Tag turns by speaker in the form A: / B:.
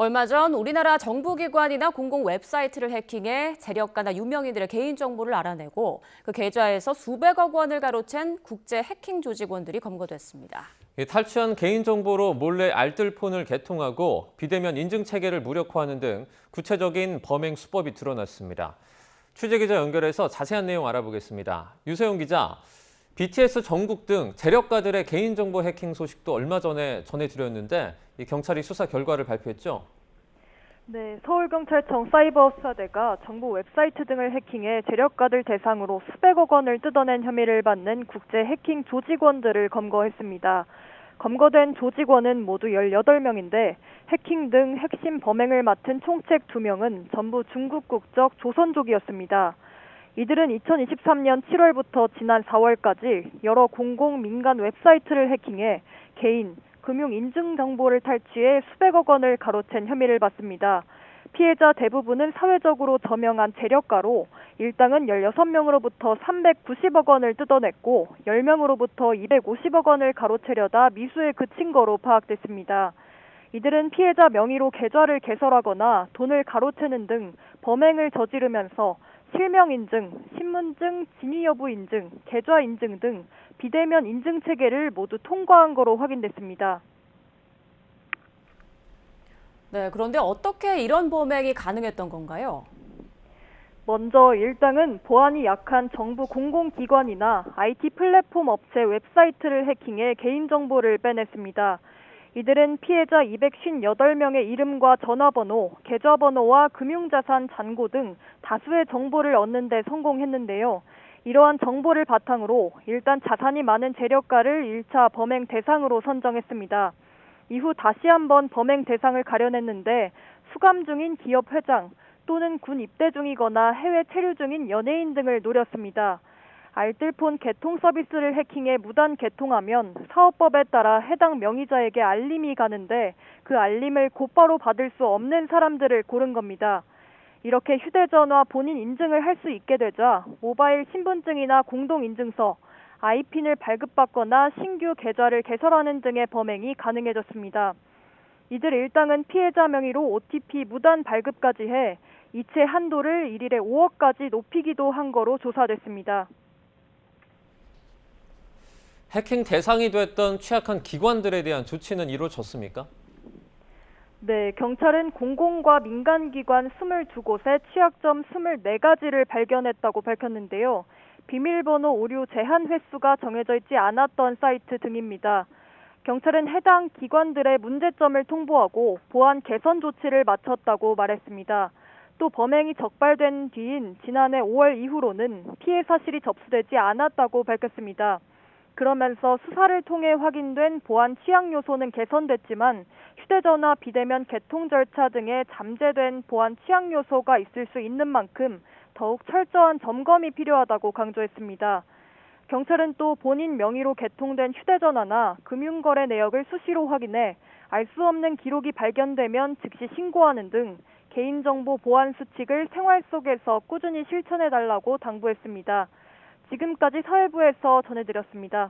A: 얼마 전 우리나라 정부기관이나 공공 웹사이트를 해킹해 재력가나 유명인들의 개인정보를 알아내고 그 계좌에서 수백억 원을 가로챈 국제 해킹 조직원들이 검거됐습니다.
B: 탈취한 개인정보로 몰래 알뜰폰을 개통하고 비대면 인증체계를 무력화하는 등 구체적인 범행 수법이 드러났습니다. 취재기자 연결해서 자세한 내용 알아보겠습니다. 유세용 기자, BTS 정국 등 재력가들의 개인정보 해킹 소식도 얼마 전에 전해드렸는데 이 경찰이 수사 결과를 발표했죠?
C: 네, 서울경찰청 사이버수사대가 정부 웹사이트 등을 해킹해 재력가들 대상으로 수백억 원을 뜯어낸 혐의를 받는 국제 해킹 조직원들을 검거했습니다. 검거된 조직원은 모두 18명인데 해킹 등 핵심 범행을 맡은 총책 2명은 전부 중국 국적 조선족이었습니다. 이들은 2023년 7월부터 지난 4월까지 여러 공공 민간 웹사이트를 해킹해 개인, 금융 인증 정보를 탈취해 수백억 원을 가로챈 혐의를 받습니다. 피해자 대부분은 사회적으로 저명한 재력가로 일당은 16명으로부터 390억 원을 뜯어냈고 10명으로부터 250억 원을 가로채려다 미수에 그친 거로 파악됐습니다. 이들은 피해자 명의로 계좌를 개설하거나 돈을 가로채는 등 범행을 저지르면서 실명 인증, 신분증 진위 여부 인증, 계좌 인증 등 비대면 인증 체계를 모두 통과한 거로 확인됐습니다.
A: 네, 그런데 어떻게 이런 범행이 가능했던 건가요?
C: 먼저 일당은 보안이 약한 정부 공공기관이나 IT 플랫폼 업체 웹사이트를 해킹해 개인정보를 빼냈습니다. 이들은 피해자 258명의 이름과 전화번호, 계좌번호와 금융자산 잔고 등 다수의 정보를 얻는 데 성공했는데요. 이러한 정보를 바탕으로 일단 자산이 많은 재력가를 1차 범행 대상으로 선정했습니다. 이후 다시 한번 범행 대상을 가려냈는데 수감 중인 기업 회장 또는 군 입대 중이거나 해외 체류 중인 연예인 등을 노렸습니다. 알뜰폰 개통 서비스를 해킹해 무단 개통하면 사업법에 따라 해당 명의자에게 알림이 가는데 그 알림을 곧바로 받을 수 없는 사람들을 고른 겁니다. 이렇게 휴대전화 본인 인증을 할 수 있게 되자 모바일 신분증이나 공동인증서, 아이핀을 발급받거나 신규 계좌를 개설하는 등의 범행이 가능해졌습니다. 이들 일당은 피해자 명의로 OTP 무단 발급까지 해 이체 한도를 일일에 5억까지 높이기도 한 거로 조사됐습니다.
B: 해킹 대상이 됐던 취약한 기관들에 대한 조치는 이루어졌습니까?
C: 네, 경찰은 공공과 민간기관 22곳에 취약점 24가지를 발견했다고 밝혔는데요. 비밀번호 오류 제한 횟수가 정해져 있지 않았던 사이트 등입니다. 경찰은 해당 기관들의 문제점을 통보하고 보안 개선 조치를 마쳤다고 말했습니다. 또 범행이 적발된 뒤인 지난해 5월 이후로는 피해 사실이 접수되지 않았다고 밝혔습니다. 그러면서 수사를 통해 확인된 보안 취약 요소는 개선됐지만 휴대전화 비대면 개통 절차 등에 잠재된 보안 취약 요소가 있을 수 있는 만큼 더욱 철저한 점검이 필요하다고 강조했습니다. 경찰은 또 본인 명의로 개통된 휴대전화나 금융거래 내역을 수시로 확인해 알 수 없는 기록이 발견되면 즉시 신고하는 등 개인정보 보안 수칙을 생활 속에서 꾸준히 실천해달라고 당부했습니다. 지금까지 사회부에서 전해드렸습니다.